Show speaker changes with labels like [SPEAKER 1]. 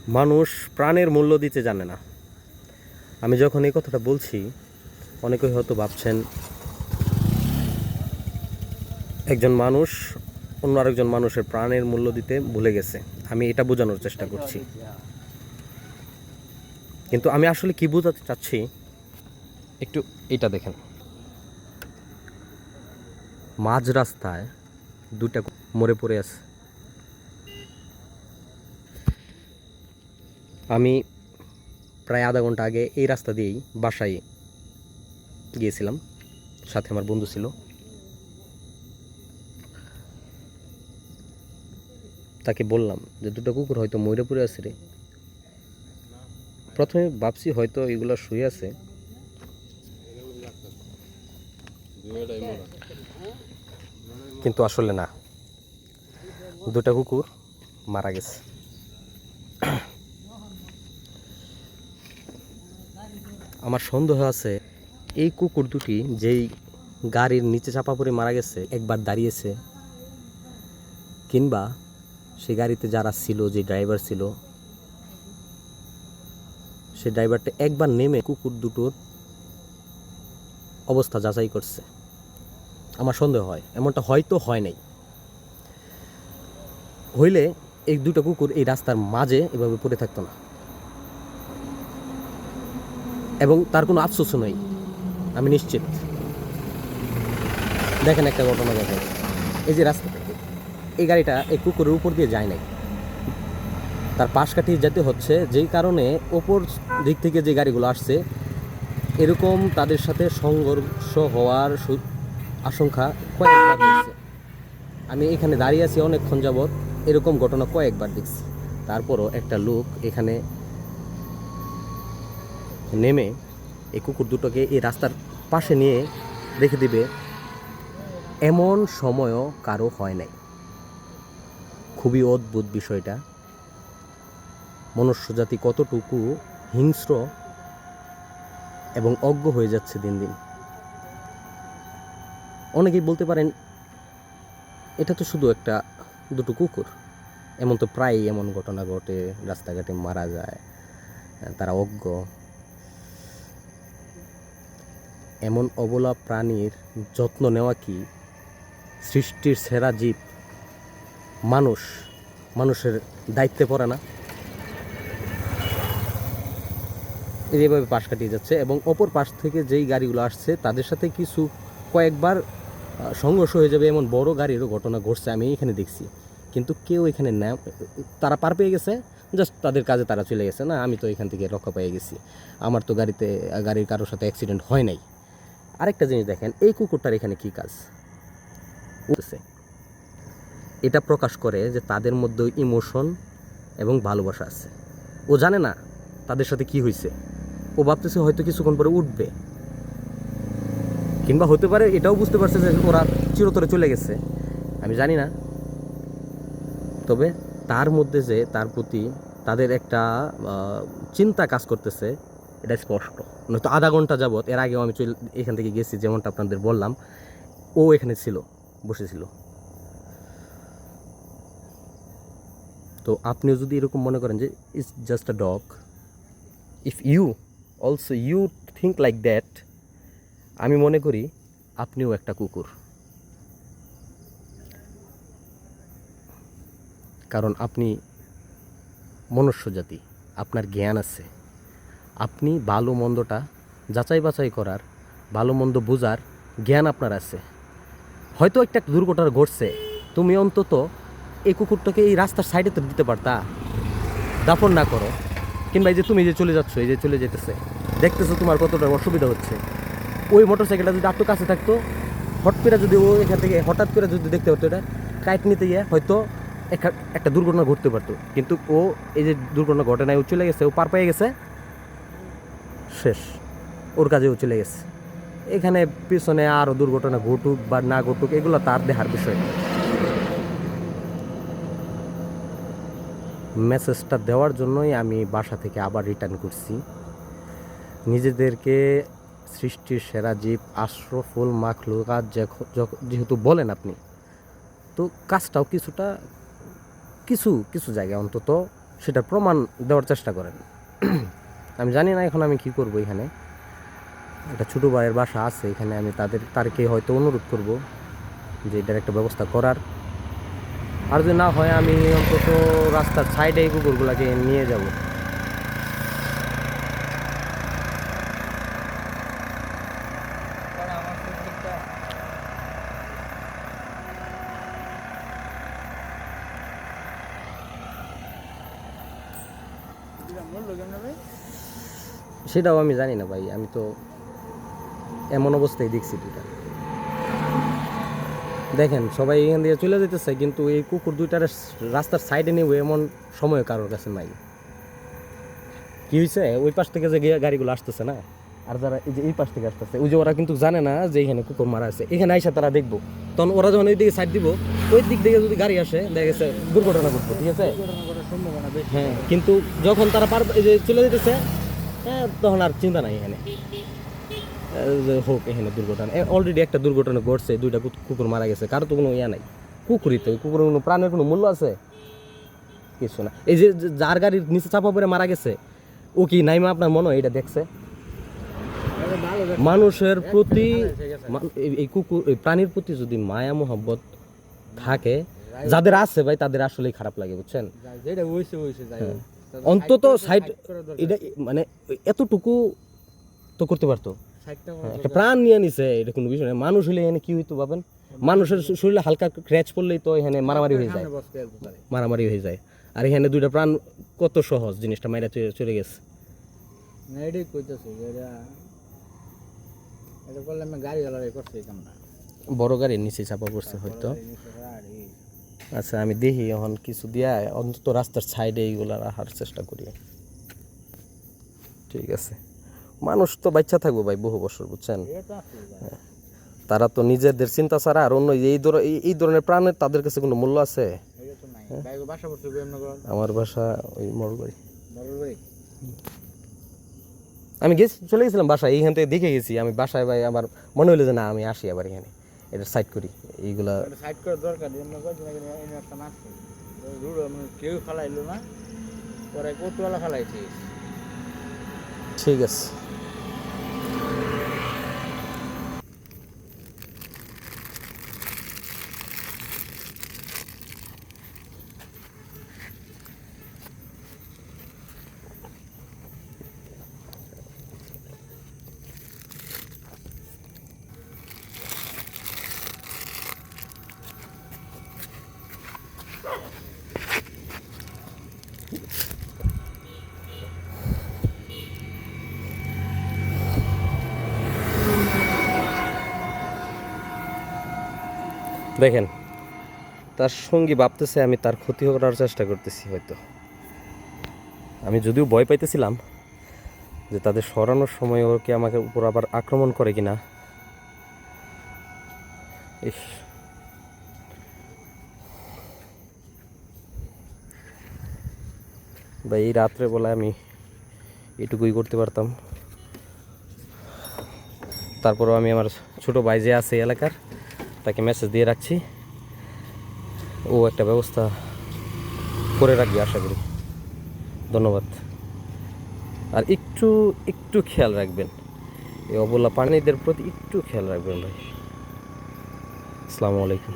[SPEAKER 1] মানুষ প্রাণের মূল্য দিতে জানে না। আমি যখন এই কথাটা বলছি, অনেকেই হয়তো ভাবছেন একজন মানুষ অন্য আরেকজন মানুষের প্রাণের মূল্য দিতে ভুলে গেছে। আমি এটা বোঝানোর চেষ্টা করছি, কিন্তু আমি আসলে কি বোঝাতে চাচ্ছি একটু এটা দেখেন। মাঝ রাস্তায় দুটা মরে পড়ে আছে। আমি প্রায় আধা ঘন্টা আগে এই রাস্তা দিয়েই বাসায় গিয়েছিলাম, সাথে আমার বন্ধু ছিল। তাকে বললাম যে দুটো কুকুর হয়তো মরে পড়ে আছে রে। প্রথমে ভাবছি হয়তো এগুলো শুয়ে আছে, কিন্তু আসলে না, দুটা কুকুর মারা গেছে। আমার সন্দেহ আছে এই কুকুর দুটি যেই গাড়ির নিচে চাপা পড়ে মারা গেছে একবার দাঁড়িয়েছে, কিংবা সে গাড়িতে যারা ছিল, যে ড্রাইভার ছিল, সে ড্রাইভারটা একবার নেমে কুকুর দুটোর অবস্থা যাচাই করছে। আমার সন্দেহ হয় এমনটা হয়তো হয় নাই। হইলে এই দুটো কুকুর এই রাস্তার মাঝে এভাবে পড়ে থাকতো না, এবং তার কোনো আফসোসও নেই, আমি নিশ্চিত। দেখেন একটা ঘটনা দেখেন, এই যে রাস্তা, এই গাড়িটা এই কুকুরের উপর দিয়ে যায় নাই, তার পাশ কাটিয়ে যেতে হচ্ছে, যেই কারণে ওপর দিক থেকে যে গাড়িগুলো আসছে এরকম তাদের সাথে সংঘর্ষ হওয়ার আশঙ্কা কয়েকবার হয়েছে। আমি এখানে দাঁড়িয়ে আছি অনেকক্ষণ যাবৎ, এরকম ঘটনা কয়েকবার দেখছি। তারপরও একটা লোক এখানে নেমে এই কুকুর দুটোকে এই রাস্তার পাশে নিয়ে রেখে দিবে, এমন সময়ও কারো হয় নাই। খুবই অদ্ভুত বিষয়টা। মনুষ্য জাতি কতটুকু হিংস্র এবং অজ্ঞ হয়ে যাচ্ছে দিন দিন। অনেকেই বলতে পারেন এটা তো শুধু একটা দুটো কুকুর, এমন তো প্রায়ই এমন ঘটনা ঘটে, রাস্তাঘাটে মারা যায়, তারা অজ্ঞ। এমন অবলা প্রাণীর যত্ন নেওয়া কি সৃষ্টির সেরা জীব মানুষের দায়িত্বে পড়ে না? এইভাবে পাশ কাটিয়ে যাচ্ছে, এবং অপর পাশ থেকে যেই গাড়িগুলো আসছে তাদের সাথে কয়েকবার সংঘর্ষ হয়ে যাবে এমন বড় গাড়িরও ঘটনা ঘটছে, আমি এখানে দেখছি। কিন্তু কেউ এখানে না, তারা পার পেয়ে গেছে, জাস্ট তাদের কাজে তারা চলে গেছে। না, আমি তো এখান থেকে রক্ষা পেয়ে গেছি, আমার তো গাড়ির কারোর সাথে অ্যাক্সিডেন্ট হয় নাই। আরেকটা জিনিস দেখেন, এই কুকুরটার এখানে কি কাজ? এটা প্রকাশ করে যে তাদের মধ্যে ইমোশন এবং ভালোবাসা আছে। ও জানে না তাদের সাথে কি হয়েছে, ও ভাবতেছে হয়তো কিছুক্ষণ পরে উঠবে, কিংবা হতে পারে এটাও বুঝতে পারছে যে ওরা চিরতরে চলে গেছে, আমি জানি না। তবে তার মধ্যে যে তার প্রতি তাদের একটা চিন্তা কাজ করতেছে, এটা স্পষ্ট। নয়তো আধা ঘন্টা যাবৎ, এর আগেও আমি এখান থেকে গেছি, যেমনটা আপনাদের বললাম, ও এখানে ছিল, বসেছিল। তো আপনিও যদি এরকম মনে করেন যে it's just a dog, if you think like that, আমি মনে করি আপনিও একটা কুকুর। কারণ আপনি মনুষ্য জাতি, আপনার জ্ঞান আছে, আপনি ভালো মন্দটা যাচাই বাছাই করার, ভালো মন্দ বোঝার জ্ঞান আপনার আছে। হয়তো একটা দুর্ঘটনা ঘটছে, তুমি অন্তত এই কুকুরটাকে এই রাস্তার সাইডে তো দিতে পারতা, দাফন না করো। কিংবা এই যে তুমি যে চলে যাচ্ছ, এই যে চলে যেতেছে, দেখতেছো তোমার কতটা অসুবিধা হচ্ছে, ওই মোটর সাইকেলটা যদি একটু কাছে থাকতো, হঠাৎ করে যদি দেখতে পারতো, এটা কাইট নিতে গিয়ে হয়তো একটা দুর্ঘটনা ঘটতে পারতো। কিন্তু ও এই যে দুর্ঘটনা ঘটে নাই, ও চলে গেছে, ও পার পেয়ে গেছে, শেষ, ওর কাজে ও চলে গেছে। এখানে পিছনে আরও দুর্ঘটনা ঘটুক বা না ঘটুক, এগুলো তার দেখার বিষয়। মেসেজটা দেওয়ার জন্যই আমি বাসা থেকে আবার রিটার্ন করছি। নিজেদেরকে সৃষ্টির সেরা জীব, আশরাফুল মাখলুকাত যেহেতু বলেন আপনি, তো কাজটাও কিছু কিছু জায়গায় অন্তত সেটা প্রমাণ দেওয়ার চেষ্টা করেন। আমি জানি না এখন আমি কি করব। এখানে একটা ছোটো ভাইয়ের বাসা আছে, এখানে আমি তারকে হয়তো অনুরোধ করব যে এটার একটা ব্যবস্থা করার। আর যদি না হয় আমি অন্তত রাস্তার সাইডে এই কুকুরগুলোকে নিয়ে যাব। সেটাও আমি জানি না ভাই, আমি তো এমন অবস্থায় দেখছি দুইটা। দেখেন সবাই এখান দিয়ে চলে যেতেছে, কিন্তু এই কুকুর দুইটার রাস্তার সাইডে নেব এমন সময় কারোর কাছে নাই। কি হয়েছে, ওই পাশ থেকে যে গাড়িগুলো আসতেছে না, আর যারা এই যে এই পাশ থেকে আসতেছে, ওই যে ওরা কিন্তু জানে না যে এখানে কুকুর মারা আছে। এখানে আইসা তারা দেখবো, তখন ওরা যখন ওই দিকে সাইড দিব, ওই দিক থেকে যদি গাড়ি আসে দেখা গেছে দুর্ঘটনা ঘটবো, ঠিক আছে। হ্যাঁ, কিন্তু যখন তারা এই যে চলে যেতেছে, হ্যাঁ, তখন আর চিন্তা নাই এখানে হোক এখানে দুর্ঘটনা। অলরেডি একটা দুর্ঘটনা ঘটছে, দুইটা কুকুর মারা গেছে, কারো তো কোনো ইয়া নাই। কুকুরই তো, কুকুরের কোনো প্রাণের কোনো মূল্য আছে? কিছু না। এই যে যার গাড়ির নিচে চাপা পড়ে মারা গেছে, ও কি নাইমা আপনার মনে হয় এটা দেখছে? মানুষের প্রতি এই কুকুর এই প্রাণীর প্রতি যদি মায়া মোহাব্বত থাকে, যাদের আছে ভাই, তাদের আসলেই খারাপ লাগে, বুঝছেন। অন্তত সাইড এটা মানে এতটুকু তো করতে পারতো। একটা প্রাণ নিয়ে নিছে, এটা কোনো বিষয় না। মানুষ হলে এখানে কি হইতো ভাবেন? মানুষের শরীরে হালকা ক্র্যাচ পড়লেই তো এখানে মারামারি হয়ে যায়, মারামারি হয়ে যায়। আর এখানে দুইটা প্রাণ, কত সহজ জিনিসটা মাইরা চলে গেছে। বড় গাড়ির নিচে চাপা পড়ছে হয়তো। আচ্ছা, আমি দেখি এখন কিছু দিয়া অন্তত রাস্তার সাইডে এইগুলা রাখার চেষ্টা করি। ঠিক আছে, মানুষ তো বাচ্চা থাকবো ভাই বহু বছর, বুঝছেন। তারা তো নিজেদের চিন্তা ছাড়া আর অন্য এই ধরনের প্রাণের তাদের কাছে কোনো মূল্য আছে? আমার বাসা ওই মরুবাড়ি। আমি চলে গেছিলাম বাসায়, এইখান থেকে দেখে গেছি আমি বাসায় ভাই। আমার মনে হলো যে না, আমি আসি আবার এখানে, এটা সাইড করি। এইগুলা সাইড করার দরকার কেউ ফেলাইলো না, পরে কৌতূহলা ফেলাইছি। ঠিক আছে। দেখেন, তার সঙ্গী ভাবতেছে আমি তার ক্ষতি করার চেষ্টা করতেছি। হয়তো আমি যদিও ভয় পাইতেছিলাম যে তাদের সরানোর সময় ওকে আমাকে উপর আবার আক্রমণ করে কিনা। ইস, ভাই এই রাত্রে বলে আমি এটুকুই করতে পারতাম। তারপরেও আমি আমার ছোট ভাই যে আছে এলাকার, তাকে মেসেজ দিয়ে রাখছি, ও একটা ব্যবস্থা করে রাখবে আশা করি। ধন্যবাদ। আর একটু খেয়াল রাখবেন, এই অবলা প্রাণীদের প্রতি একটু খেয়াল রাখবেন ভাই। আসসালামু আলাইকুম।